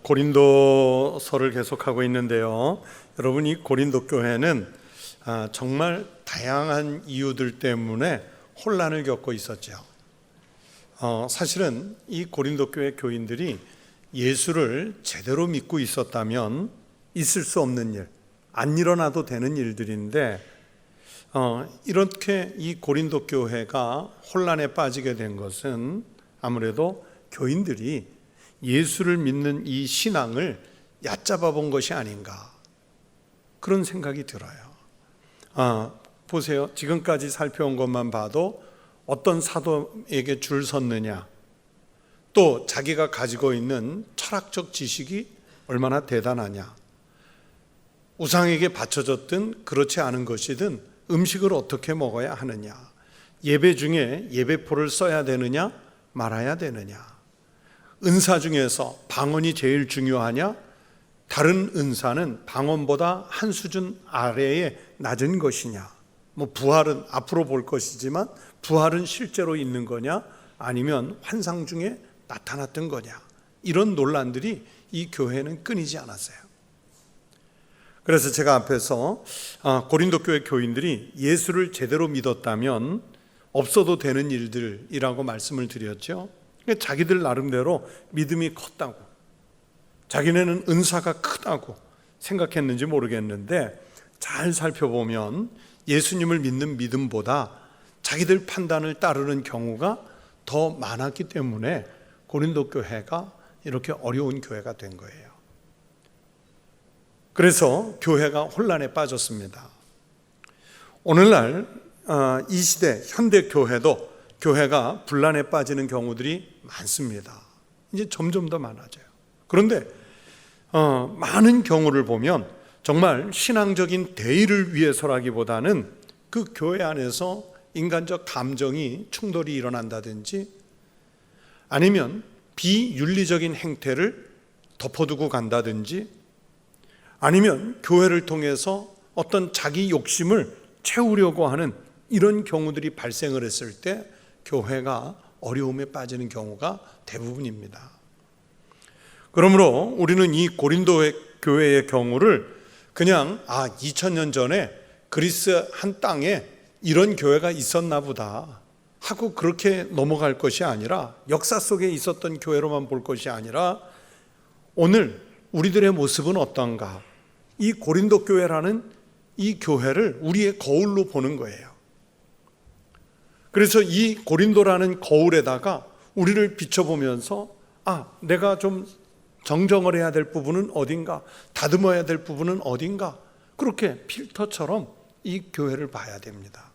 고린도서를 계속하고 있는데요. 여러분, 이 고린도 교회는 정말 다양한 이유들 때문에 혼란을 겪고 있었죠. 사실은 이 고린도 교회 교인들이 예수를 제대로 믿고 있었다면 있을 수 없는 일, 안 일어나도 되는 일들인데 이렇게 이 고린도 교회가 혼란에 빠지게 된 것은 아무래도 교인들이 예수를 믿는 이 신앙을 얕잡아 본 것이 아닌가, 그런 생각이 들어요. 보세요. 지금까지 살펴온 것만 봐도 어떤 사도에게 줄 섰느냐, 또 자기가 가지고 있는 철학적 지식이 얼마나 대단하냐, 우상에게 바쳐졌든 그렇지 않은 것이든 음식을 어떻게 먹어야 하느냐, 예배 중에 예배포를 써야 되느냐 말아야 되느냐, 은사 중에서 방언이 제일 중요하냐, 다른 은사는 방언보다 한 수준 아래에 낮은 것이냐, 부활은 앞으로 볼 것이지만 부활은 실제로 있는 거냐, 아니면 환상 중에 나타났던 거냐, 이런 논란들이 이 교회는 끊이지 않았어요. 그래서 제가 앞에서 고린도 교회 교인들이 예수를 제대로 믿었다면 없어도 되는 일들이라고 말씀을 드렸죠. 자기들 나름대로 믿음이 컸다고, 자기네는 은사가 크다고 생각했는지 모르겠는데, 잘 살펴보면 예수님을 믿는 믿음보다 자기들 판단을 따르는 경우가 더 많았기 때문에 고린도 교회가 이렇게 어려운 교회가 된 거예요. 그래서 교회가 혼란에 빠졌습니다. 오늘날 이 시대 현대 교회도 교회가 분란에 빠지는 경우들이 많습니다. 이제 점점 더 많아져요. 그런데 많은 경우를 보면 정말 신앙적인 대의를 위해서라기보다는 그 교회 안에서 인간적 감정이 충돌이 일어난다든지, 아니면 비윤리적인 행태를 덮어두고 간다든지, 아니면 교회를 통해서 어떤 자기 욕심을 채우려고 하는 이런 경우들이 발생을 했을 때 교회가 어려움에 빠지는 경우가 대부분입니다. 그러므로 우리는 이 고린도 교회의 경우를 그냥 2000년 전에 그리스 한 땅에 이런 교회가 있었나 보다 하고 그렇게 넘어갈 것이 아니라, 역사 속에 있었던 교회로만 볼 것이 아니라 오늘 우리들의 모습은 어떤가, 이 고린도 교회라는 이 교회를 우리의 거울로 보는 거예요. 그래서 이 고린도라는 거울에다가 우리를 비춰보면서 내가 좀 정정을 해야 될 부분은 어딘가, 다듬어야 될 부분은 어딘가, 그렇게 필터처럼 이 교회를 봐야 됩니다.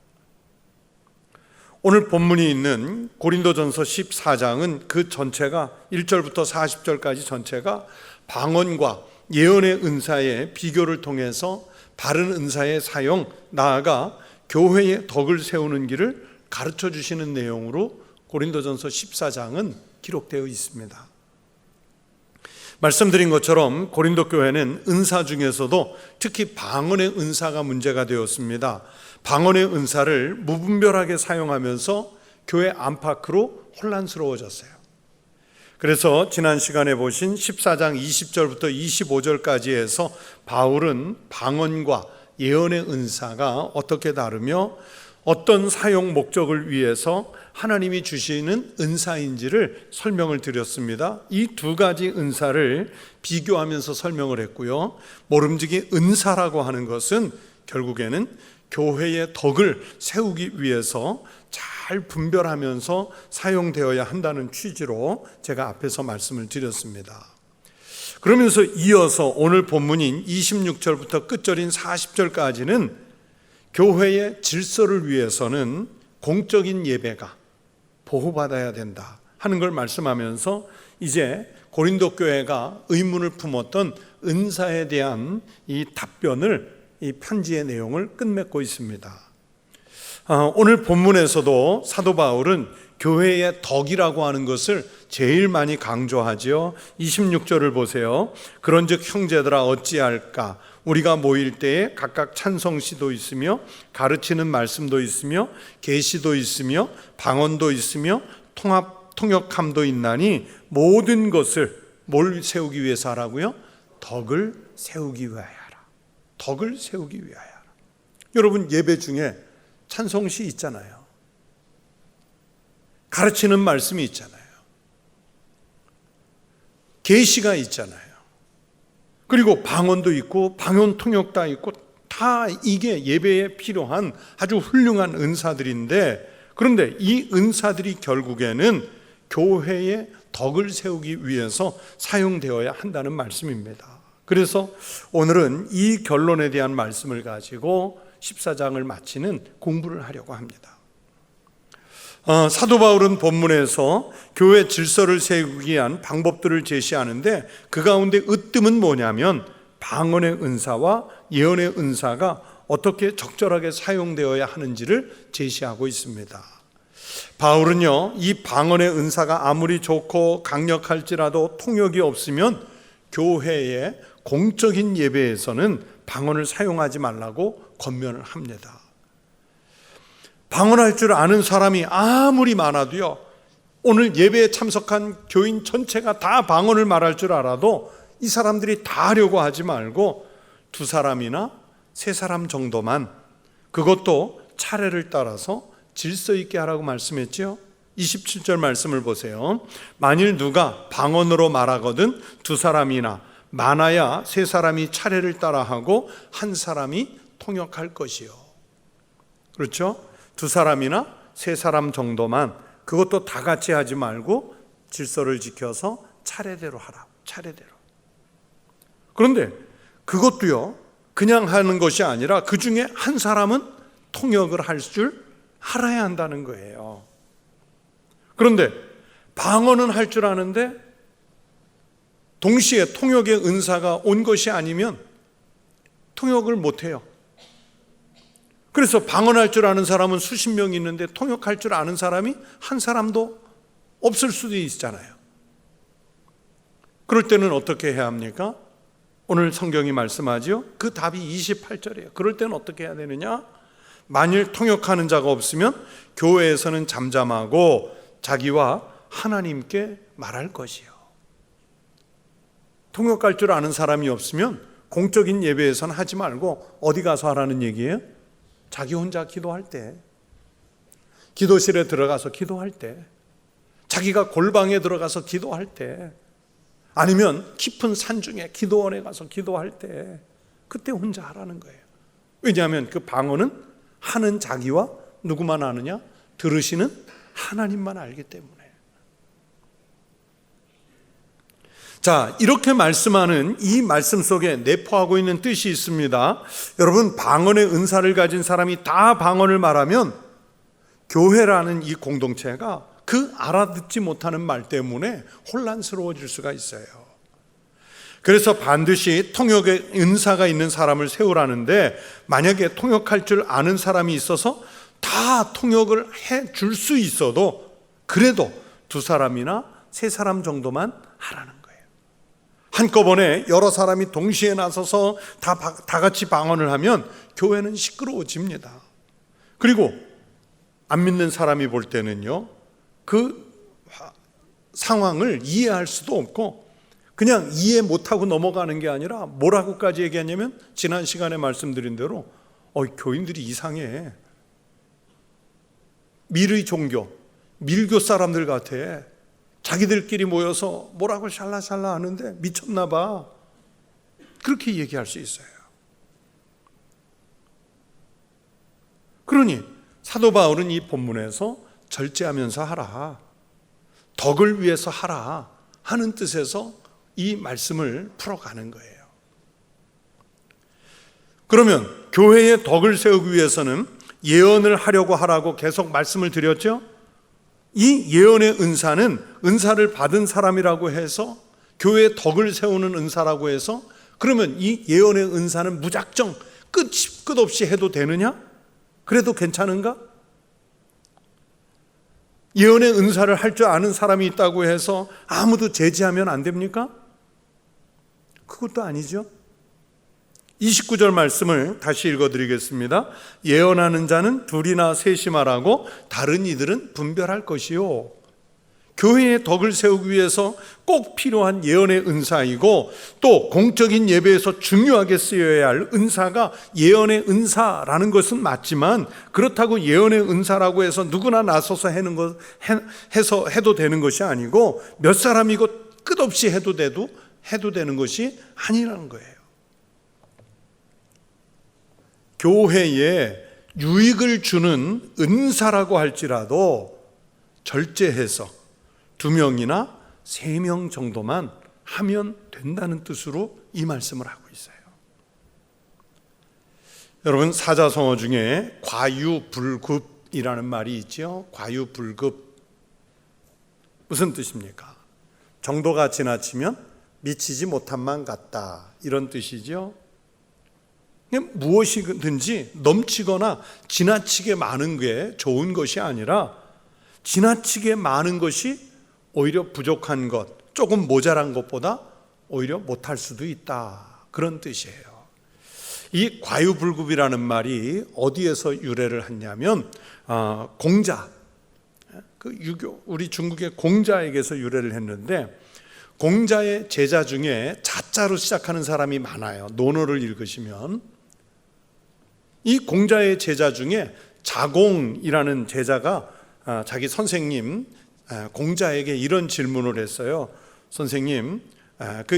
오늘 본문이 있는 고린도전서 14장은 그 전체가 1절부터 40절까지 전체가 방언과 예언의 은사의 비교를 통해서 바른 은사의 사용, 나아가 교회의 덕을 세우는 길을 가르쳐 주시는 내용으로 고린도전서 14장은 기록되어 있습니다. 말씀드린 것처럼 고린도 교회는 은사 중에서도 특히 방언의 은사가 문제가 되었습니다. 방언의 은사를 무분별하게 사용하면서 교회 안팎으로 혼란스러워졌어요. 그래서 지난 시간에 보신 14장 20절부터 25절까지 해서 바울은 방언과 예언의 은사가 어떻게 다르며 어떤 사용 목적을 위해서 하나님이 주시는 은사인지를 설명을 드렸습니다. 이 두 가지 은사를 비교하면서 설명을 했고요. 모름지기 은사라고 하는 것은 결국에는 교회의 덕을 세우기 위해서 잘 분별하면서 사용되어야 한다는 취지로 제가 앞에서 말씀을 드렸습니다. 그러면서 이어서 오늘 본문인 26절부터 끝절인 40절까지는 교회의 질서를 위해서는 공적인 예배가 보호받아야 된다 하는 걸 말씀하면서 이제 고린도 교회가 의문을 품었던 은사에 대한 이 답변을, 이 편지의 내용을 끝맺고 있습니다. 오늘 본문에서도 사도 바울은 교회의 덕이라고 하는 것을 제일 많이 강조하지요. 26절을 보세요. 그런즉 형제들아 어찌할까, 우리가 모일 때에 각각 찬송시도 있으며 가르치는 말씀도 있으며 계시도 있으며 방언도 있으며 통역함도 있나니 모든 것을 뭘 세우기 위해서 하라고요? 덕을 세우기 위하여 하라. 덕을 세우기 위하여 하라. 여러분, 예배 중에 찬송시 있잖아요. 가르치는 말씀이 있잖아요. 계시가 있잖아요. 그리고 방언도 있고 방언 통역도 있고 다 이게 예배에 필요한 아주 훌륭한 은사들인데, 그런데 이 은사들이 결국에는 교회의 덕을 세우기 위해서 사용되어야 한다는 말씀입니다. 그래서 오늘은 이 결론에 대한 말씀을 가지고 14장을 마치는 공부를 하려고 합니다. 사도 바울은 본문에서 교회 질서를 세우기 위한 방법들을 제시하는데, 그 가운데 으뜸은 뭐냐면 방언의 은사와 예언의 은사가 어떻게 적절하게 사용되어야 하는지를 제시하고 있습니다. 바울은요, 이 방언의 은사가 아무리 좋고 강력할지라도 통역이 없으면 교회의 공적인 예배에서는 방언을 사용하지 말라고 권면을 합니다. 방언할 줄 아는 사람이 아무리 많아도요, 오늘 예배에 참석한 교인 전체가 다 방언을 말할 줄 알아도 이 사람들이 다 하려고 하지 말고 2사람이나 3사람 정도만, 그것도 차례를 따라서 질서 있게 하라고 말씀했죠. 27절 말씀을 보세요. 만일 누가 방언으로 말하거든 2사람이나 많아야 3사람이 차례를 따라하고 1사람이 통역할 것이요. 그렇죠? 2사람이나 3사람 정도만, 그것도 다 같이 하지 말고 질서를 지켜서 차례대로 하라. 차례대로. 그런데 그것도요, 그냥 하는 것이 아니라 그 중에 1사람은 통역을 할 줄 알아야 한다는 거예요. 그런데 방언은 할 줄 아는데 동시에 통역의 은사가 온 것이 아니면 통역을 못해요. 그래서 방언할 줄 아는 사람은 수십 명 있는데 통역할 줄 아는 사람이 1사람도 없을 수도 있잖아요. 그럴 때는 어떻게 해야 합니까? 오늘 성경이 말씀하죠. 그 답이 28절이에요. 그럴 때는 어떻게 해야 되느냐? 만일 통역하는 자가 없으면 교회에서는 잠잠하고 자기와 하나님께 말할 것이요. 통역할 줄 아는 사람이 없으면 공적인 예배에서는 하지 말고 어디 가서 하라는 얘기예요? 자기 혼자 기도할 때, 기도실에 들어가서 기도할 때, 자기가 골방에 들어가서 기도할 때, 아니면 깊은 산중에 기도원에 가서 기도할 때, 그때 혼자 하라는 거예요. 왜냐하면 그 방언은 하는 자기와 누구만 아느냐? 들으시는 하나님만 알기 때문에. 자, 이렇게 말씀하는 이 말씀 속에 내포하고 있는 뜻이 있습니다. 여러분, 방언의 은사를 가진 사람이 다 방언을 말하면 교회라는 이 공동체가 그 알아듣지 못하는 말 때문에 혼란스러워질 수가 있어요. 그래서 반드시 통역의 은사가 있는 사람을 세우라는데, 만약에 통역할 줄 아는 사람이 있어서 다 통역을 해 줄 수 있어도 그래도 2사람이나 3사람 정도만 하라는 거예요. 한꺼번에 여러 사람이 동시에 나서서 다 같이 방언을 하면 교회는 시끄러워집니다. 그리고 안 믿는 사람이 볼 때는요, 그 상황을 이해할 수도 없고 그냥 이해 못하고 넘어가는 게 아니라 뭐라고까지 얘기하냐면, 지난 시간에 말씀드린 대로 교인들이 이상해. 밀의 종교, 밀교 사람들 같아. 자기들끼리 모여서 뭐라고 샬라샬라 하는데 미쳤나 봐. 그렇게 얘기할 수 있어요. 그러니 사도 바울은 이 본문에서 절제하면서 하라, 덕을 위해서 하라 하는 뜻에서 이 말씀을 풀어가는 거예요. 그러면 교회의 덕을 세우기 위해서는 예언을 하려고 하라고 계속 말씀을 드렸죠. 이 예언의 은사는 은사를 받은 사람이라고 해서 교회의 덕을 세우는 은사라고 해서, 그러면 이 예언의 은사는 무작정 끝없이 해도 되느냐? 그래도 괜찮은가? 예언의 은사를 할 줄 아는 사람이 있다고 해서 아무도 제지하면 안 됩니까? 그것도 아니죠. 29절 말씀을 다시 읽어드리겠습니다. 예언하는 자는 2이나 3이 말하고 다른 이들은 분별할 것이요. 교회의 덕을 세우기 위해서 꼭 필요한 예언의 은사이고, 또 공적인 예배에서 중요하게 쓰여야 할 은사가 예언의 은사라는 것은 맞지만, 그렇다고 예언의 은사라고 해서 누구나 나서서 해도 되는 것이 아니고, 몇 사람이고 끝없이 해도 되는 것이 아니라는 거예요. 교회에 유익을 주는 은사라고 할지라도 절제해서 2명이나 3명 정도만 하면 된다는 뜻으로 이 말씀을 하고 있어요. 여러분, 사자성어 중에 과유불급이라는 말이 있죠. 과유불급, 무슨 뜻입니까? 정도가 지나치면 미치지 못한 만 같다, 이런 뜻이죠. 무엇이든지 넘치거나 지나치게 많은 게 좋은 것이 아니라, 지나치게 많은 것이 오히려 부족한 것, 조금 모자란 것보다 오히려 못할 수도 있다, 그런 뜻이에요. 이 과유불급이라는 말이 어디에서 유래를 했냐면 공자, 우리 중국의 공자에게서 유래를 했는데, 공자의 제자 중에 자자로 시작하는 사람이 많아요. 논어를 읽으시면. 이 공자의 제자 중에 자공이라는 제자가 자기 선생님 공자에게 이런 질문을 했어요. 선생님,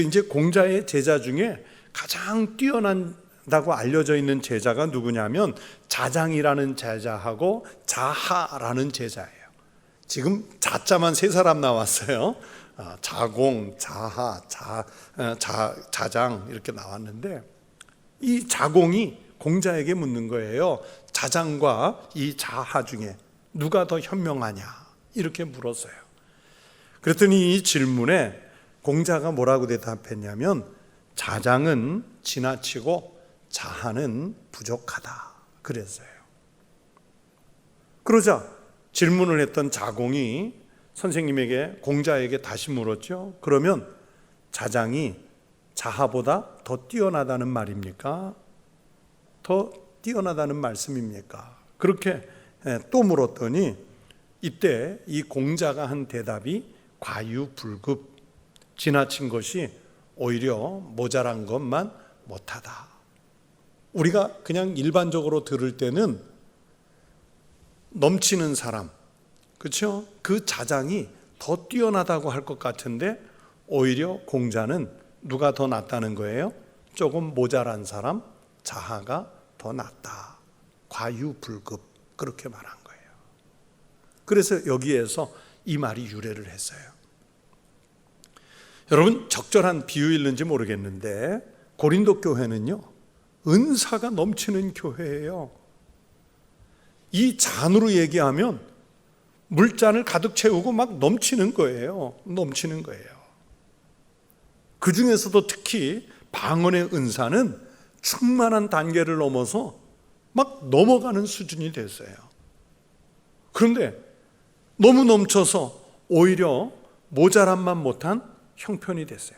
이제 공자의 제자 중에 가장 뛰어난다고 알려져 있는 제자가 누구냐면 자장이라는 제자하고 자하라는 제자예요. 지금 자자만 3사람 나왔어요. 자공, 자하, 자장 이렇게 나왔는데, 이 자공이 공자에게 묻는 거예요. 자장과 이 자하 중에 누가 더 현명하냐, 이렇게 물었어요. 그랬더니 이 질문에 공자가 뭐라고 대답했냐면, 자장은 지나치고 자하는 부족하다, 그랬어요. 그러자 질문을 했던 자공이 선생님에게, 공자에게 다시 물었죠. 그러면 자장이 자하보다 더 뛰어나다는 말입니까? 더 뛰어나다는 말씀입니까? 그렇게 또 물었더니, 이때 이 공자가 한 대답이 과유불급, 지나친 것이 오히려 모자란 것만 못하다. 우리가 그냥 일반적으로 들을 때는 넘치는 사람, 그렇죠? 그 자장이 더 뛰어나다고 할 것 같은데, 오히려 공자는 누가 더 낫다는 거예요? 조금 모자란 사람, 자하가 더 낫다. 과유불급, 그렇게 말한 거예요. 그래서 여기에서 이 말이 유래를 했어요. 여러분, 적절한 비유일는지 모르겠는데 고린도 교회는요, 은사가 넘치는 교회예요. 이 잔으로 얘기하면 물잔을 가득 채우고 막 넘치는 거예요. 넘치는 거예요. 그 중에서도 특히 방언의 은사는 충만한 단계를 넘어서 막 넘어가는 수준이 됐어요. 그런데 너무 넘쳐서 오히려 모자람만 못한 형편이 됐어요.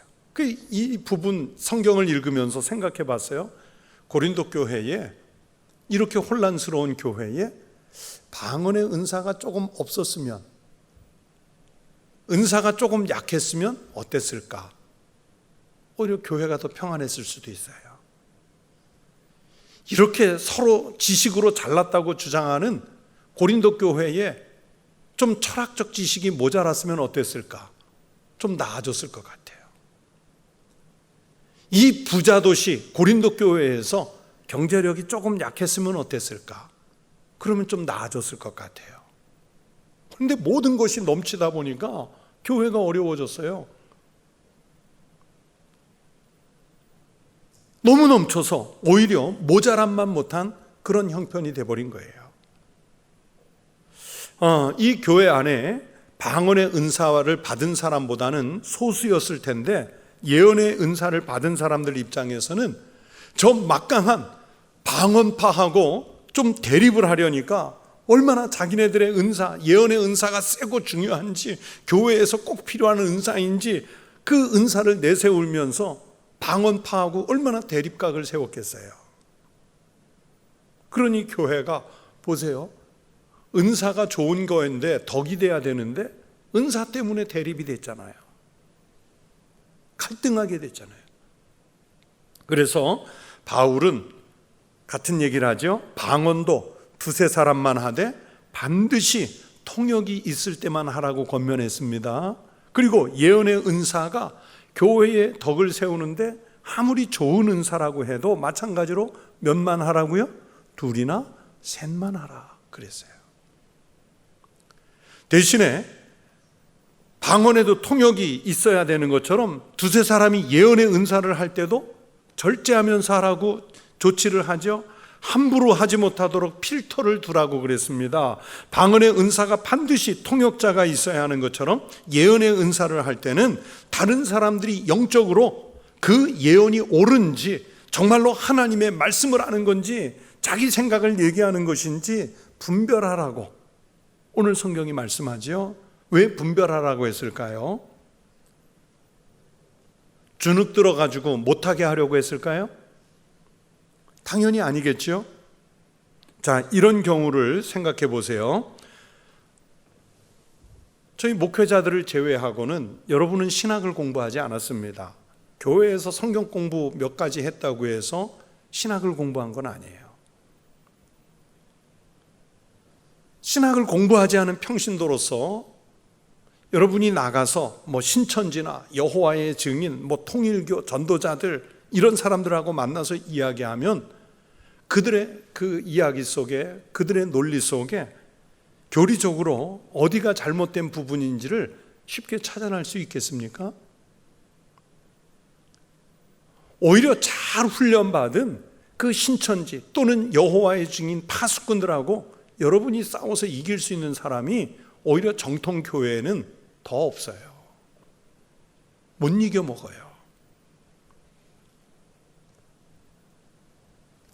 이 부분 성경을 읽으면서 생각해 봤어요. 고린도 교회에, 이렇게 혼란스러운 교회에 방언의 은사가 조금 없었으면, 은사가 조금 약했으면 어땠을까? 오히려 교회가 더 평안했을 수도 있어요. 이렇게 서로 지식으로 잘났다고 주장하는 고린도 교회에 좀 철학적 지식이 모자랐으면 어땠을까? 좀 나아졌을 것 같아요. 이 부자 도시 고린도 교회에서 경제력이 조금 약했으면 어땠을까? 그러면 좀 나아졌을 것 같아요. 그런데 모든 것이 넘치다 보니까 교회가 어려워졌어요. 너무 넘쳐서 오히려 모자람만 못한 그런 형편이 돼버린 거예요. 이 교회 안에 방언의 은사를 받은 사람보다는 소수였을 텐데, 예언의 은사를 받은 사람들 입장에서는 저 막강한 방언파하고 좀 대립을 하려니까 얼마나 자기네들의 은사, 예언의 은사가 세고 중요한지, 교회에서 꼭 필요한 은사인지 그 은사를 내세우면서 방언파하고 얼마나 대립각을 세웠겠어요. 그러니 교회가 보세요, 은사가 좋은 거인데 덕이 돼야 되는데 은사 때문에 대립이 됐잖아요. 갈등하게 됐잖아요. 그래서 바울은 같은 얘기를 하죠. 방언도 두세 사람만 하되 반드시 통역이 있을 때만 하라고 권면했습니다. 그리고 예언의 은사가 교회의 덕을 세우는데 아무리 좋은 은사라고 해도 마찬가지로 몇만 하라고요? 둘이나 셋만 하라 그랬어요. 대신에 방언에도 통역이 있어야 되는 것처럼 두세 사람이 예언의 은사를 할 때도 절제하면서 하라고 조치를 하죠. 함부로 하지 못하도록 필터를 두라고 그랬습니다. 방언의 은사가 반드시 통역자가 있어야 하는 것처럼 예언의 은사를 할 때는 다른 사람들이 영적으로 그 예언이 옳은지 정말로 하나님의 말씀을 하는 건지 자기 생각을 얘기하는 것인지 분별하라고 오늘 성경이 말씀하죠. 왜 분별하라고 했을까요? 주눅 들어가지고 못하게 하려고 했을까요? 당연히 아니겠죠. 자, 이런 경우를 생각해 보세요. 저희 목회자들을 제외하고는 여러분은 신학을 공부하지 않았습니다. 교회에서 성경 공부 몇 가지 했다고 해서 신학을 공부한 건 아니에요. 신학을 공부하지 않은 평신도로서 여러분이 나가서 신천지나 여호와의 증인, 통일교 전도자들 이런 사람들하고 만나서 이야기하면 그들의 그 이야기 속에, 그들의 논리 속에 교리적으로 어디가 잘못된 부분인지를 쉽게 찾아낼 수 있겠습니까? 오히려 잘 훈련받은 그 신천지 또는 여호와의 증인 파수꾼들하고 여러분이 싸워서 이길 수 있는 사람이 오히려 정통교회에는 더 없어요. 못 이겨 먹어요.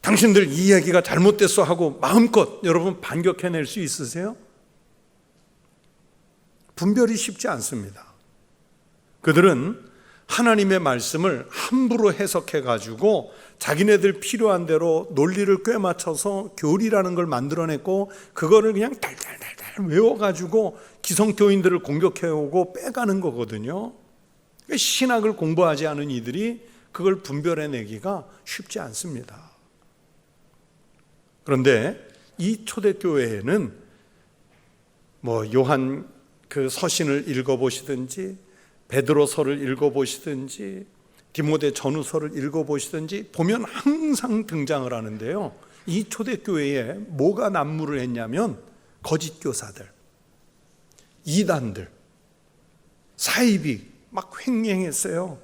당신들 이 이야기가 잘못됐어 하고 마음껏 여러분 반격해낼 수 있으세요? 분별이 쉽지 않습니다. 그들은 하나님의 말씀을 함부로 해석해가지고 자기네들 필요한 대로 논리를 꿰맞춰서 교리라는 걸 만들어냈고 그거를 그냥 달달달달 외워가지고 기성교인들을 공격해오고 빼가는 거거든요. 신학을 공부하지 않은 이들이 그걸 분별해내기가 쉽지 않습니다. 그런데 이 초대교회에는 요한 그 서신을 읽어보시든지 베드로서를 읽어보시든지 디모데 전후서를 읽어보시든지 보면 항상 등장을 하는데요. 이 초대교회에 뭐가 난무를 했냐면 거짓 교사들, 이단들, 사입이 막 횡행했어요.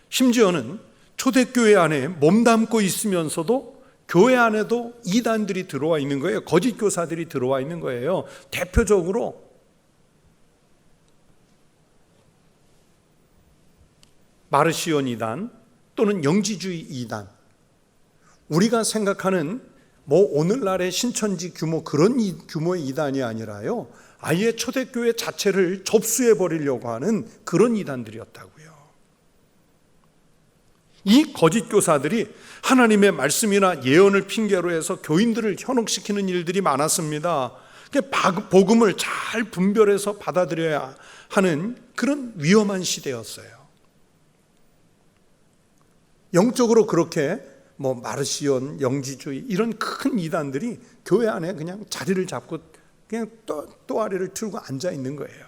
심지어는 초대교회 안에 몸담고 있으면서도 교회 안에도 이단들이 들어와 있는 거예요. 거짓 교사들이 들어와 있는 거예요. 대표적으로 마르시온 이단 또는 영지주의 이단, 우리가 생각하는 오늘날의 신천지 규모 그런 규모의 이단이 아니라요, 아예 초대교회 자체를 접수해 버리려고 하는 그런 이단들이었다고요. 이 거짓 교사들이 하나님의 말씀이나 예언을 핑계로 해서 교인들을 현혹시키는 일들이 많았습니다. 복음을 잘 분별해서 받아들여야 하는 그런 위험한 시대였어요. 영적으로 그렇게 마르시온, 영지주의 이런 큰 이단들이 교회 안에 그냥 자리를 잡고 그냥 또아리를 틀고 앉아 있는 거예요.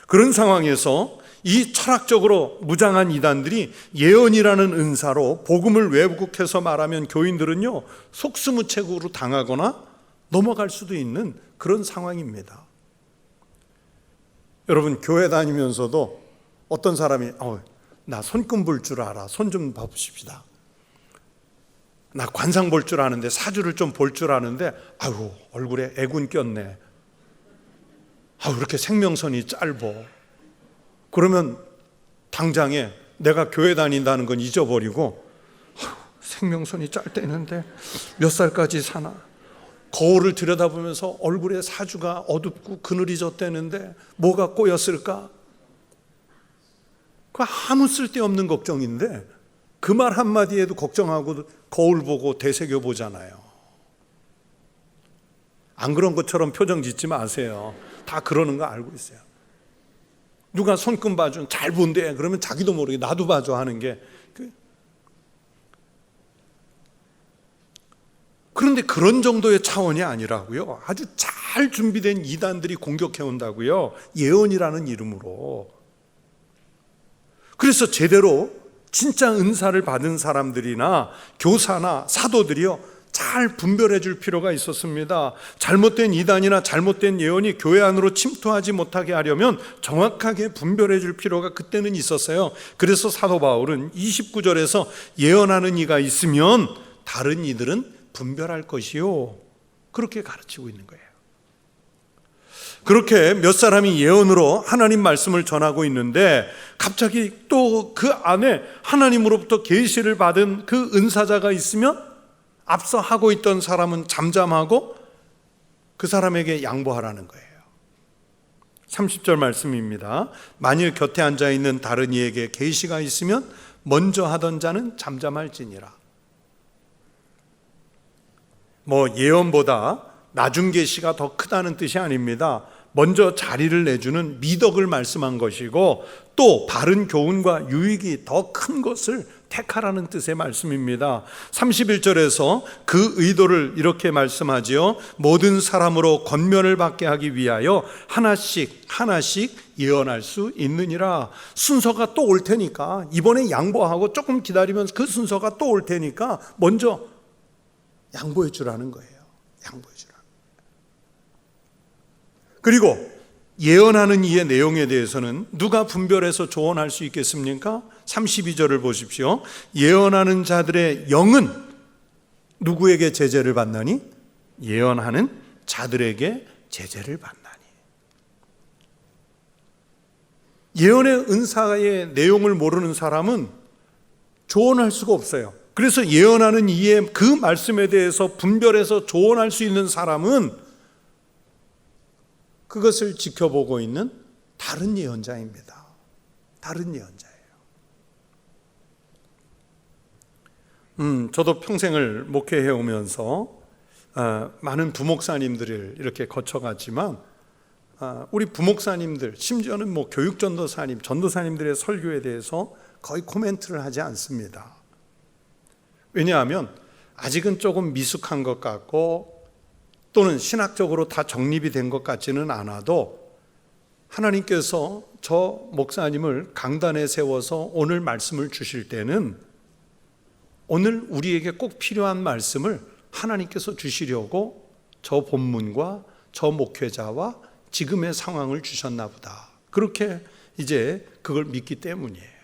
그런 상황에서 이 철학적으로 무장한 이단들이 예언이라는 은사로 복음을 왜곡해서 말하면 교인들은요 속수무책으로 당하거나 넘어갈 수도 있는 그런 상황입니다. 여러분 교회 다니면서도 어떤 사람이 나 손금 볼 줄 알아. 손 좀 봐보십시다. 나 관상 볼 줄 아는데 사주를 좀 볼 줄 아는데 아유 얼굴에 애군 꼈네. 아유 이렇게 생명선이 짧어. 그러면 당장에 내가 교회 다닌다는 건 잊어버리고 생명선이 짧대는데 몇 살까지 사나. 거울을 들여다보면서 얼굴에 사주가 어둡고 그늘이 졌다는데 뭐가 꼬였을까? 그 아무 쓸데없는 걱정인데 그 말 한마디에도 걱정하고 거울 보고 되새겨 보잖아요. 안 그런 것처럼 표정 짓지 마세요. 다 그러는 거 알고 있어요. 누가 손금 봐준 잘 본대 그러면 자기도 모르게 나도 봐줘 하는 게 그런데 그런 정도의 차원이 아니라고요. 아주 잘 준비된 이단들이 공격해 온다고요. 예언이라는 이름으로. 그래서 제대로 진짜 은사를 받은 사람들이나 교사나 사도들이요 잘 분별해 줄 필요가 있었습니다. 잘못된 이단이나 잘못된 예언이 교회 안으로 침투하지 못하게 하려면 정확하게 분별해 줄 필요가 그때는 있었어요. 그래서 사도 바울은 29절에서 예언하는 이가 있으면 다른 이들은 분별할 것이요, 그렇게 가르치고 있는 거예요. 그렇게 몇 사람이 예언으로 하나님 말씀을 전하고 있는데 갑자기 또 그 안에 하나님으로부터 계시를 받은 그 은사자가 있으면 앞서 하고 있던 사람은 잠잠하고 그 사람에게 양보하라는 거예요. 30절 말씀입니다. 만일 곁에 앉아있는 다른 이에게 계시가 있으면 먼저 하던 자는 잠잠할지니라. 예언보다 나중 계시가 더 크다는 뜻이 아닙니다. 먼저 자리를 내주는 미덕을 말씀한 것이고 또 바른 교훈과 유익이 더 큰 것을 택하라는 뜻의 말씀입니다. 31절에서 그 의도를 이렇게 말씀하지요. 모든 사람으로 권면을 받게 하기 위하여 하나씩 예언할 수 있느니라. 순서가 또 올 테니까 이번에 양보하고 조금 기다리면 그 순서가 또 올 테니까 먼저 양보해 주라는 거예요. 양보해 주라. 그리고 예언하는 이의 내용에 대해서는 누가 분별해서 조언할 수 있겠습니까? 32절을 보십시오. 예언하는 자들의 영은 누구에게 제재를 받나니? 예언하는 자들에게 제재를 받나니. 예언의 은사의 내용을 모르는 사람은 조언할 수가 없어요. 그래서 예언하는 이의 그 말씀에 대해서 분별해서 조언할 수 있는 사람은 그것을 지켜보고 있는 다른 예언자입니다. 다른 예언자예요. 저도 평생을 목회해 오면서 많은 부목사님들을 이렇게 거쳐갔지만 우리 부목사님들, 심지어는 교육전도사님, 전도사님들의 설교에 대해서 거의 코멘트를 하지 않습니다. 왜냐하면 아직은 조금 미숙한 것 같고 또는 신학적으로 다 정립이 된 것 같지는 않아도 하나님께서 저 목사님을 강단에 세워서 오늘 말씀을 주실 때는 오늘 우리에게 꼭 필요한 말씀을 하나님께서 주시려고 저 본문과 저 목회자와 지금의 상황을 주셨나 보다. 그렇게 이제 그걸 믿기 때문이에요.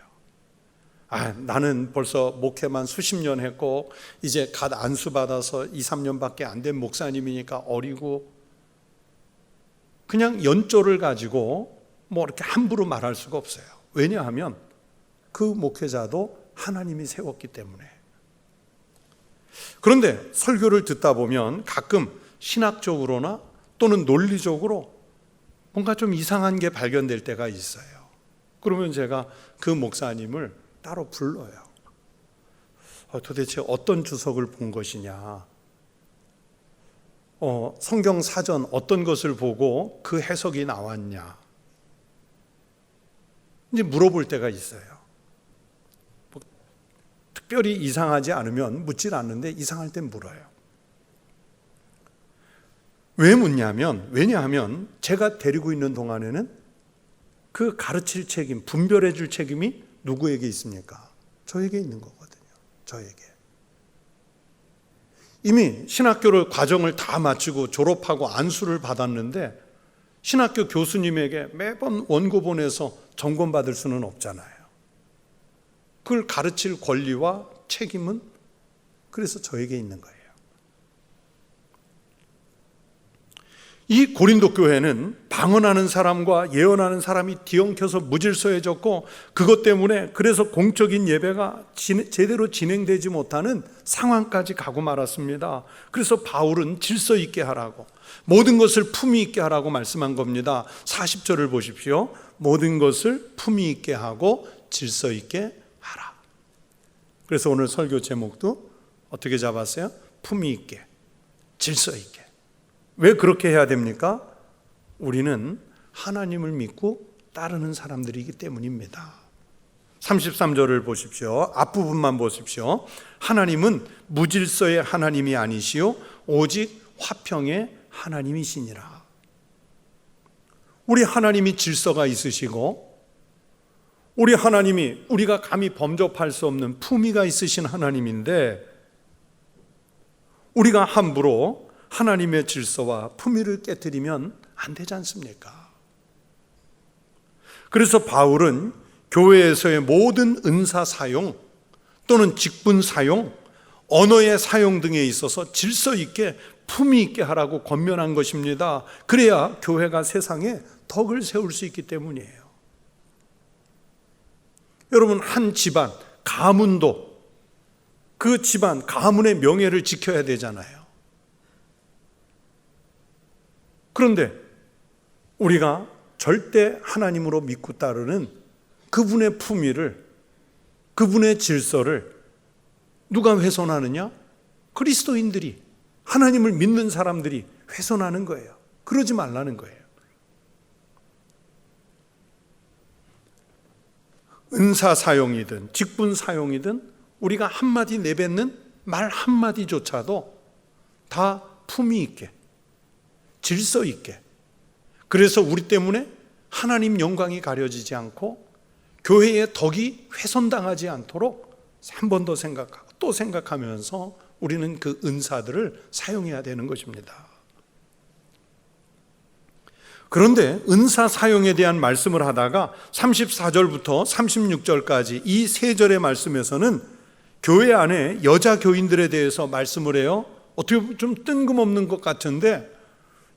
나는 벌써 목회만 수십 년 했고 이제 갓 안수받아서 2, 3년밖에 안 된 목사님이니까 어리고 그냥 연조를 가지고 이렇게 함부로 말할 수가 없어요. 왜냐하면 그 목회자도 하나님이 세웠기 때문에. 그런데 설교를 듣다 보면 가끔 신학적으로나 또는 논리적으로 뭔가 좀 이상한 게 발견될 때가 있어요. 그러면 제가 그 목사님을 따로 불러요. 도대체 어떤 주석을 본 것이냐, 성경 사전 어떤 것을 보고 그 해석이 나왔냐, 이제 물어볼 때가 있어요. 특별히 이상하지 않으면 묻질 않는데 이상할 땐 물어요. 왜 묻냐면, 왜냐하면 제가 데리고 있는 동안에는 그 가르칠 책임, 분별해 줄 책임이 누구에게 있습니까? 저에게 있는 거거든요. 저에게. 이미 신학교를 과정을 다 마치고 졸업하고 안수를 받았는데 신학교 교수님에게 매번 원고 보내서 점검받을 수는 없잖아요. 그걸 가르칠 권리와 책임은 그래서 저에게 있는 거예요. 이 고린도 교회는 방언하는 사람과 예언하는 사람이 뒤엉켜서 무질서해졌고 그것 때문에 그래서 공적인 예배가 제대로 진행되지 못하는 상황까지 가고 말았습니다. 그래서 바울은 질서 있게 하라고, 모든 것을 품위 있게 하라고 말씀한 겁니다. 40절을 보십시오. 모든 것을 품위 있게 하고 질서 있게 하라. 그래서 오늘 설교 제목도 어떻게 잡았어요? 품위 있게, 질서 있게. 왜 그렇게 해야 됩니까? 우리는 하나님을 믿고 따르는 사람들이기 때문입니다. 33절을 보십시오. 앞부분만 보십시오. 하나님은 무질서의 하나님이 아니시오 오직 화평의 하나님이시니라. 우리 하나님이 질서가 있으시고, 우리 하나님이 우리가 감히 범접할 수 없는 품위가 있으신 하나님인데, 우리가 함부로 하나님의 질서와 품위를 깨뜨리면 안 되지 않습니까? 그래서 바울은 교회에서의 모든 은사 사용 또는 직분 사용, 언어의 사용 등에 있어서 질서 있게 품위 있게 하라고 권면한 것입니다. 그래야 교회가 세상에 덕을 세울 수 있기 때문이에요. 여러분, 한 집안, 가문도 그 집안, 가문의 명예를 지켜야 되잖아요. 그런데 우리가 절대 하나님으로 믿고 따르는 그분의 품위를, 그분의 질서를 누가 훼손하느냐? 그리스도인들이, 하나님을 믿는 사람들이 훼손하는 거예요. 그러지 말라는 거예요. 은사 사용이든 직분 사용이든 우리가 한마디 내뱉는 말 한마디조차도 다 품위 있게, 질서 있게, 그래서 우리 때문에 하나님 영광이 가려지지 않고 교회의 덕이 훼손당하지 않도록 한 번 더 생각하고 또 생각하면서 우리는 그 은사들을 사용해야 되는 것입니다. 그런데 은사 사용에 대한 말씀을 하다가 34절부터 36절까지 이 세 절의 말씀에서는 교회 안에 여자 교인들에 대해서 말씀을 해요. 어떻게 보면 좀 뜬금없는 것 같은데,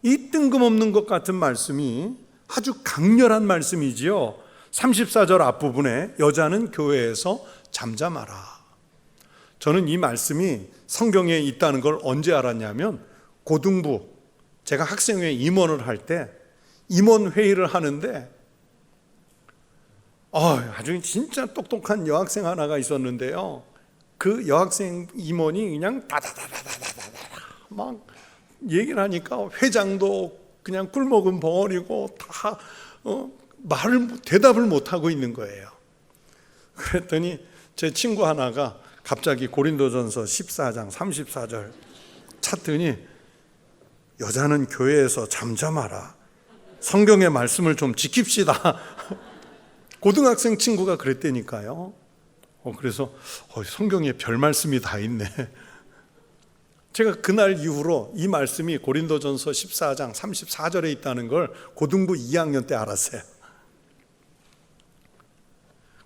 이 뜬금없는 것 같은 말씀이 아주 강렬한 말씀이지요. 34절 앞부분에 여자는 교회에서 잠잠하라. 저는 이 말씀이 성경에 있다는 걸 언제 알았냐면, 고등부, 제가 학생회 임원을 할 때 임원 회의를 하는데 아주 진짜 똑똑한 여학생 하나가 있었는데요. 그 여학생 임원이 그냥 다다다다다다다 막 얘기를 하니까 회장도 그냥 꿀먹은 벙어리고 다 대답을 못 하고 있는 거예요. 그랬더니 제 친구 하나가 갑자기 고린도전서 14장 34절 찾더니 여자는 교회에서 잠잠하라. 성경의 말씀을 좀 지킵시다. 고등학생 친구가 그랬다니까요. 그래서 성경에 별 말씀이 다 있네. 제가 그날 이후로 이 말씀이 고린도전서 14장 34절에 있다는 걸 고등부 2학년 때 알았어요.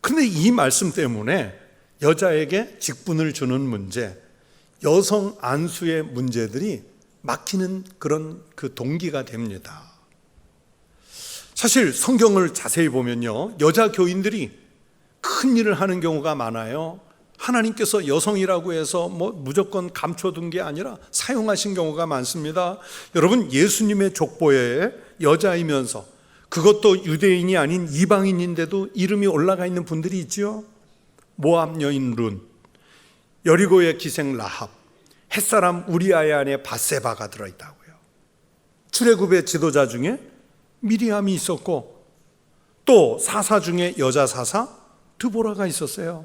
근데 이 말씀 때문에 여자에게 직분을 주는 문제, 여성 안수의 문제들이 막히는 그런 그 동기가 됩니다. 사실 성경을 자세히 보면요, 여자 교인들이 큰 일을 하는 경우가 많아요. 하나님께서 여성이라고 해서 무조건 감춰둔 게 아니라 사용하신 경우가 많습니다. 여러분, 예수님의 족보에 여자이면서 그것도 유대인이 아닌 이방인인데도 이름이 올라가 있는 분들이 있지요. 모압 여인 룬, 여리고의 기생 라합, 햇사람 우리아의 아내 바세바가 들어있다고요. 출애굽의 지도자 중에 미리암이 있었고, 또 사사 중에 여자 사사 드보라가 있었어요.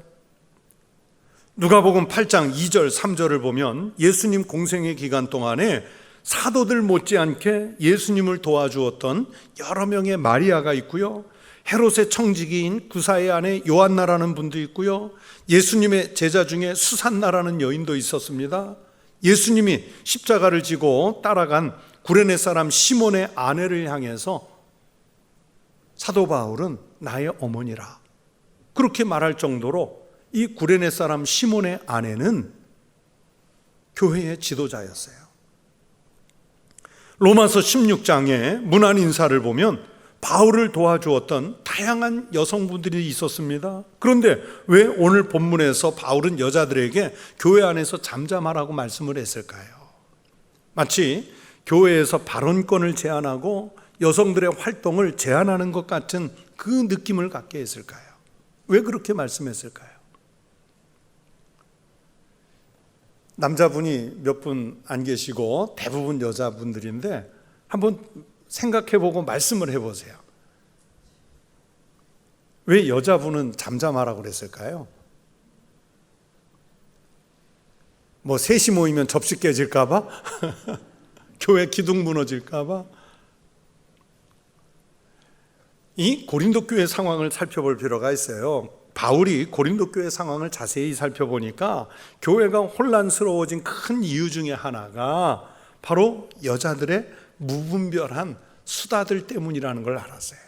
누가복음 8장 2절 3절을 보면 예수님 공생의 기간 동안에 사도들 못지않게 예수님을 도와주었던 여러 명의 마리아가 있고요, 헤롯의 청지기인 구사의 아내 요한나라는 분도 있고요, 예수님의 제자 중에 수산나라는 여인도 있었습니다. 예수님이 십자가를 지고 따라간 구레네 사람 시몬의 아내를 향해서 사도 바울은 나의 어머니라 그렇게 말할 정도로 이 구레네 사람 시몬의 아내는 교회의 지도자였어요. 로마서 16장의 문안 인사를 보면 바울을 도와주었던 다양한 여성분들이 있었습니다. 그런데 왜 오늘 본문에서 바울은 여자들에게 교회 안에서 잠잠하라고 말씀을 했을까요? 마치 교회에서 발언권을 제한하고 여성들의 활동을 제한하는 것 같은 그 느낌을 갖게 했을까요? 왜 그렇게 말씀했을까요? 남자분이 몇 분 안 계시고 대부분 여자분들인데 한번 생각해보고 말씀을 해보세요. 왜 여자분은 잠잠하라고 그랬을까요? 뭐 셋이 모이면 접시 깨질까봐? 교회 기둥 무너질까봐? 이 고린도 교회 상황을 살펴볼 필요가 있어요. 바울이 고린도 교회 상황을 자세히 살펴보니까 교회가 혼란스러워진 큰 이유 중에 하나가 바로 여자들의 무분별한 수다들 때문이라는 걸 알았어요.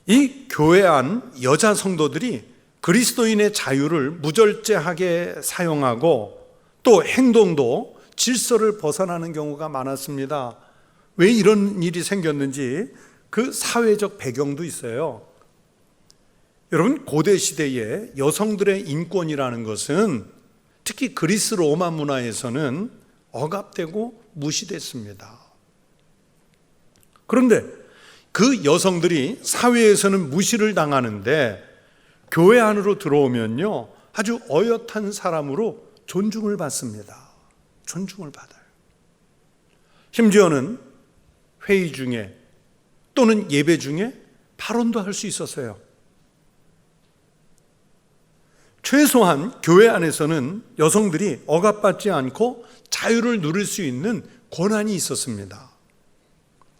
이 교회 안 여자 성도들이 그리스도인의 자유를 무절제하게 사용하고 또 행동도 질서를 벗어나는 경우가 많았습니다. 왜 이런 일이 생겼는지 그 사회적 배경도 있어요. 여러분, 고대 시대에 여성들의 인권이라는 것은 특히 그리스 로마 문화에서는 억압되고 무시됐습니다. 그런데 그 여성들이 사회에서는 무시를 당하는데 교회 안으로 들어오면요, 아주 어엿한 사람으로 존중을 받습니다. 존중을 받아요. 심지어는 회의 중에 또는 예배 중에 발언도 할 수 있었어요. 최소한 교회 안에서는 여성들이 억압받지 않고 자유를 누릴 수 있는 권한이 있었습니다.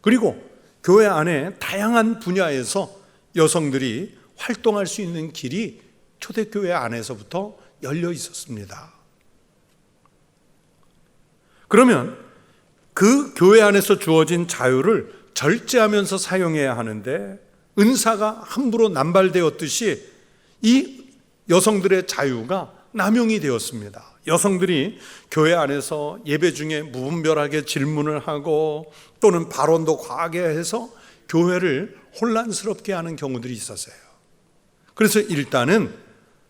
그리고 교회 안에 다양한 분야에서 여성들이 활동할 수 있는 길이 초대교회 안에서부터 열려 있었습니다. 그러면 그 교회 안에서 주어진 자유를 절제하면서 사용해야 하는데 은사가 함부로 남발되었듯이 이 여성들의 자유가 남용이 되었습니다. 여성들이 교회 안에서 예배 중에 무분별하게 질문을 하고 또는 발언도 과하게 해서 교회를 혼란스럽게 하는 경우들이 있었어요. 그래서 일단은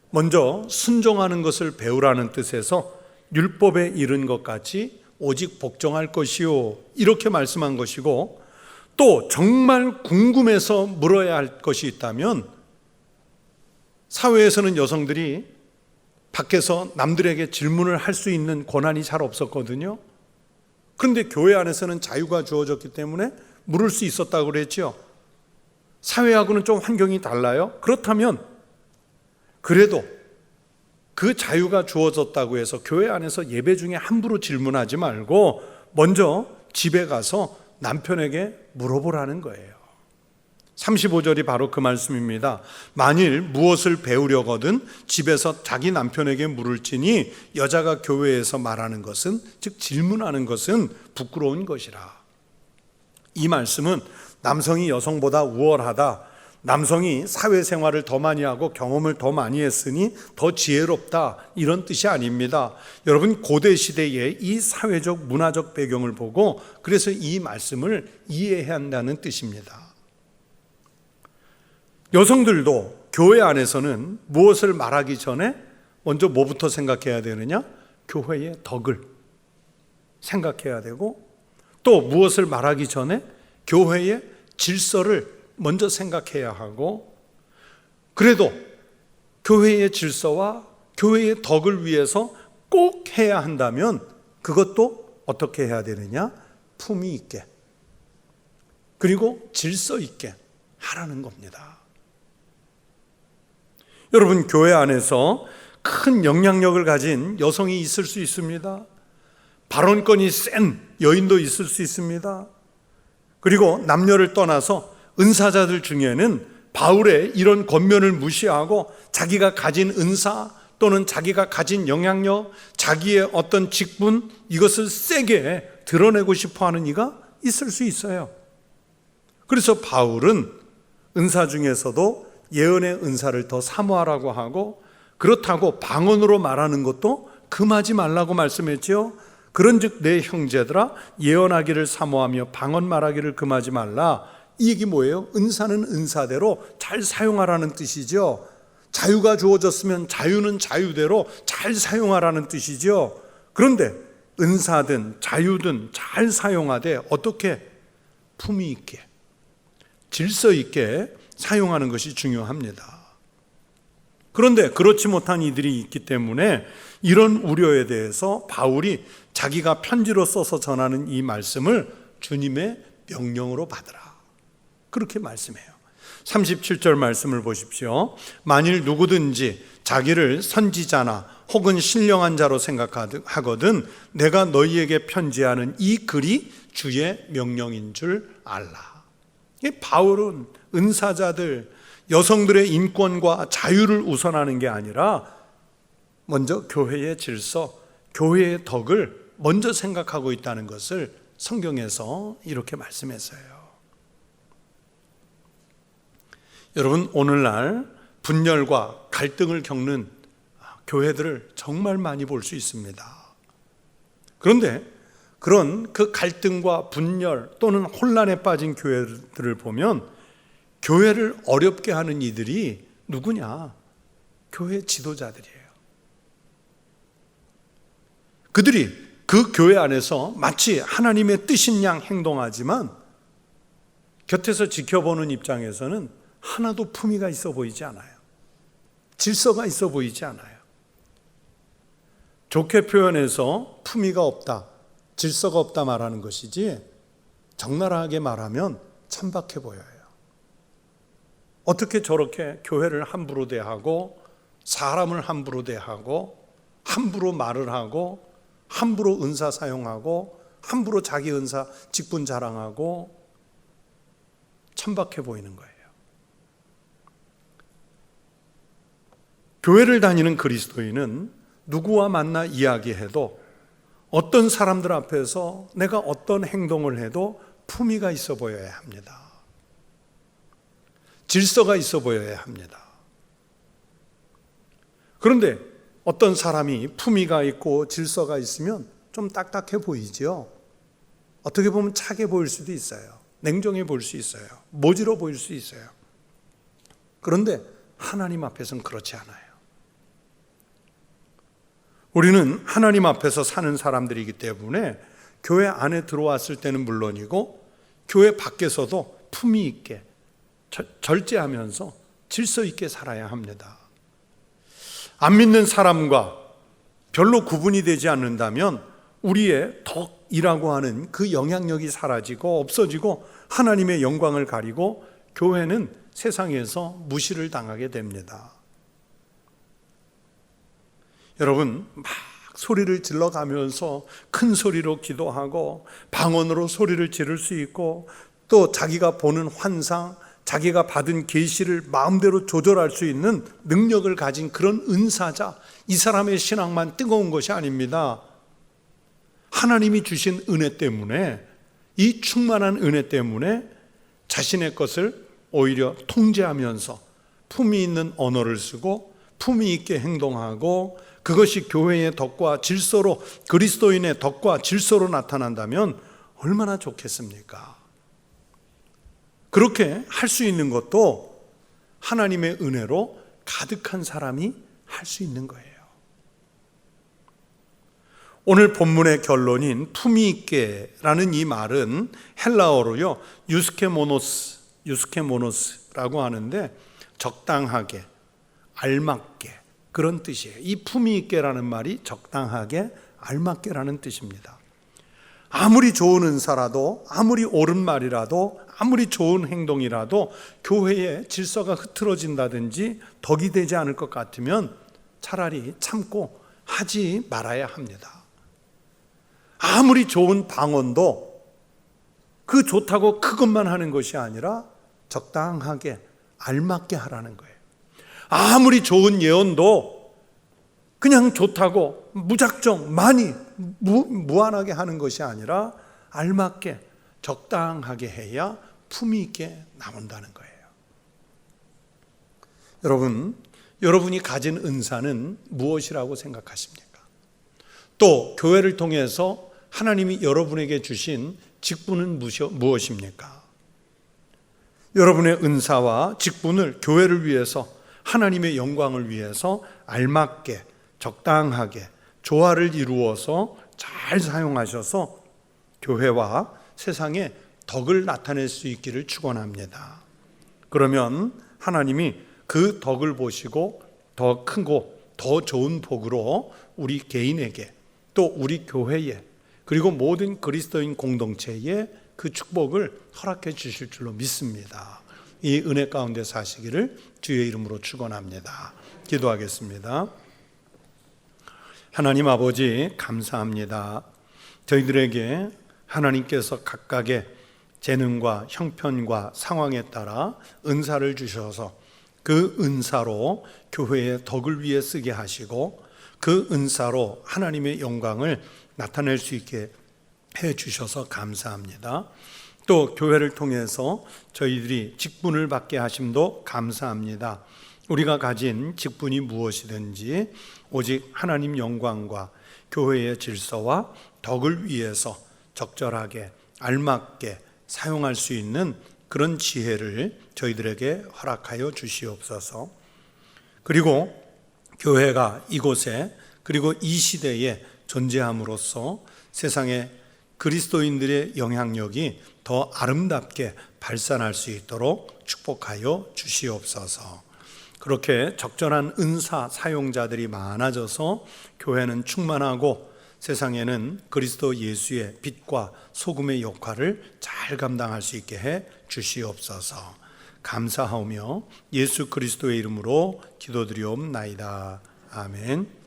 먼저 순종하는 것을 배우라는 뜻에서 율법에 이른 것 같이 오직 복종할 것이요, 이렇게 말씀한 것이고, 또 정말 궁금해서 물어야 할 것이 있다면 사회에서는 여성들이 밖에서 남들에게 질문을 할 수 있는 권한이 잘 없었거든요. 그런데 교회 안에서는 자유가 주어졌기 때문에 물을 수 있었다고 그랬죠. 사회하고는 좀 환경이 달라요. 그렇다면 그래도 그 자유가 주어졌다고 해서 교회 안에서 예배 중에 함부로 질문하지 말고 먼저 집에 가서 남편에게 물어보라는 거예요. 35절이 바로 그 말씀입니다. 만일 무엇을 배우려거든 집에서 자기 남편에게 물을지니 여자가 교회에서 말하는 것은, 즉 질문하는 것은 부끄러운 것이라. 이 말씀은 남성이 여성보다 우월하다, 남성이 사회생활을 더 많이 하고 경험을 더 많이 했으니 더 지혜롭다, 이런 뜻이 아닙니다. 여러분, 고대 시대의 이 사회적 문화적 배경을 보고 그래서 이 말씀을 이해해야 한다는 뜻입니다. 여성들도 교회 안에서는 무엇을 말하기 전에 먼저 뭐부터 생각해야 되느냐? 교회의 덕을 생각해야 되고, 또 무엇을 말하기 전에 교회의 질서를 먼저 생각해야 하고, 그래도 교회의 질서와 교회의 덕을 위해서 꼭 해야 한다면 그것도 어떻게 해야 되느냐? 품위 있게, 그리고 질서 있게 하라는 겁니다. 여러분, 교회 안에서 큰 영향력을 가진 여성이 있을 수 있습니다. 발언권이 센 여인도 있을 수 있습니다. 그리고 남녀를 떠나서 은사자들 중에는 바울의 이런 권면을 무시하고 자기가 가진 은사 또는 자기가 가진 영향력, 자기의 어떤 직분, 이것을 세게 드러내고 싶어하는 이가 있을 수 있어요. 그래서 바울은 은사 중에서도 예언의 은사를 더 사모하라고 하고, 그렇다고 방언으로 말하는 것도 금하지 말라고 말씀했죠. 그런즉 내 형제들아, 예언하기를 사모하며 방언 말하기를 금하지 말라. 이 얘기 뭐예요? 은사는 은사대로 잘 사용하라는 뜻이죠. 자유가 주어졌으면 자유는 자유대로 잘 사용하라는 뜻이죠. 그런데 은사든 자유든 잘 사용하되 어떻게? 품위 있게, 질서 있게 사용하는 것이 중요합니다. 그런데 그렇지 못한 이들이 있기 때문에 이런 우려에 대해서 바울이 자기가 편지로 써서 전하는 이 말씀을 주님의 명령으로 받으라, 그렇게 말씀해요. 37절 말씀을 보십시오. 만일 누구든지 자기를 선지자나 혹은 신령한 자로 생각하거든 내가 너희에게 편지하는 이 글이 주의 명령인 줄 알라. 바울은 은사자들, 여성들의 인권과 자유를 우선하는 게 아니라 먼저 교회의 질서, 교회의 덕을 먼저 생각하고 있다는 것을 성경에서 이렇게 말씀했어요. 여러분, 오늘날 분열과 갈등을 겪는 교회들을 정말 많이 볼 수 있습니다. 그런데 그런 그 갈등과 분열 또는 혼란에 빠진 교회들을 보면 교회를 어렵게 하는 이들이 누구냐? 교회 지도자들이에요. 그들이 그 교회 안에서 마치 하나님의 뜻인 양 행동하지만 곁에서 지켜보는 입장에서는 하나도 품위가 있어 보이지 않아요. 질서가 있어 보이지 않아요. 좋게 표현해서 품위가 없다, 질서가 없다 말하는 것이지 적나라하게 말하면 천박해 보여요. 어떻게 저렇게 교회를 함부로 대하고 사람을 함부로 대하고 함부로 말을 하고 함부로 은사 사용하고 함부로 자기 은사 직분 자랑하고, 천박해 보이는 거예요. 교회를 다니는 그리스도인은 누구와 만나 이야기해도 어떤 사람들 앞에서 내가 어떤 행동을 해도 품위가 있어 보여야 합니다. 질서가 있어 보여야 합니다. 그런데 어떤 사람이 품위가 있고 질서가 있으면 좀 딱딱해 보이죠. 어떻게 보면 차게 보일 수도 있어요. 냉정해 보일 수 있어요. 모질어 보일 수 있어요. 그런데 하나님 앞에서는 그렇지 않아요. 우리는 하나님 앞에서 사는 사람들이기 때문에 교회 안에 들어왔을 때는 물론이고 교회 밖에서도 품위 있게 절제하면서 질서 있게 살아야 합니다. 안 믿는 사람과 별로 구분이 되지 않는다면 우리의 덕이라고 하는 그 영향력이 사라지고 없어지고 하나님의 영광을 가리고 교회는 세상에서 무시를 당하게 됩니다. 여러분, 막 소리를 질러가면서 큰 소리로 기도하고 방언으로 소리를 지를 수 있고 또 자기가 보는 환상, 자기가 받은 계시를 마음대로 조절할 수 있는 능력을 가진 그런 은사자, 이 사람의 신앙만 뜨거운 것이 아닙니다. 하나님이 주신 은혜 때문에, 이 충만한 은혜 때문에 자신의 것을 오히려 통제하면서 품위 있는 언어를 쓰고 품위 있게 행동하고, 그것이 교회의 덕과 질서로, 그리스도인의 덕과 질서로 나타난다면 얼마나 좋겠습니까? 그렇게 할 수 있는 것도 하나님의 은혜로 가득한 사람이 할 수 있는 거예요. 오늘 본문의 결론인 품위 있게라는 이 말은 헬라어로요, 유스케모노스라고 하는데 적당하게, 알맞게, 그런 뜻이에요. 이 품위 있게라는 말이 적당하게, 알맞게라는 뜻입니다. 아무리 좋은 은사라도, 아무리 옳은 말이라도, 아무리 좋은 행동이라도 교회의 질서가 흐트러진다든지 덕이 되지 않을 것 같으면 차라리 참고 하지 말아야 합니다. 아무리 좋은 방언도 그 좋다고 그것만 하는 것이 아니라 적당하게, 알맞게 하라는 거예요. 아무리 좋은 예언도 그냥 좋다고 무작정 많이 무한하게 하는 것이 아니라 알맞게, 적당하게 해야 품위 있게 나온다는 거예요. 여러분, 여러분이 가진 은사는 무엇이라고 생각하십니까? 또 교회를 통해서 하나님이 여러분에게 주신 직분은 무엇입니까? 여러분의 은사와 직분을 교회를 위해서, 하나님의 영광을 위해서 알맞게, 적당하게 조화를 이루어서 잘 사용하셔서 교회와 세상에 덕을 나타낼 수 있기를 축원합니다. 그러면 하나님이 그 덕을 보시고 더 크고 더 좋은 복으로 우리 개인에게 또 우리 교회에 그리고 모든 그리스도인 공동체에 그 축복을 허락해 주실 줄로 믿습니다. 이 은혜 가운데 사시기를 주의 이름으로 축원합니다. 기도하겠습니다. 하나님 아버지 감사합니다. 저희들에게 하나님께서 각각의 재능과 형편과 상황에 따라 은사를 주셔서 그 은사로 교회의 덕을 위해 쓰게 하시고 그 은사로 하나님의 영광을 나타낼 수 있게 해 주셔서 감사합니다. 또 교회를 통해서 저희들이 직분을 받게 하심도 감사합니다. 우리가 가진 직분이 무엇이든지 오직 하나님 영광과 교회의 질서와 덕을 위해서 적절하게 알맞게 사용할 수 있는 그런 지혜를 저희들에게 허락하여 주시옵소서. 그리고 교회가 이곳에 그리고 이 시대에 존재함으로써 세상에 그리스도인들의 영향력이 더 아름답게 발산할 수 있도록 축복하여 주시옵소서. 그렇게 적절한 은사 사용자들이 많아져서 교회는 충만하고 세상에는 그리스도 예수의 빛과 소금의 역할을 잘 감당할 수 있게 해 주시옵소서. 감사하오며 예수 그리스도의 이름으로 기도드리옵나이다. 아멘.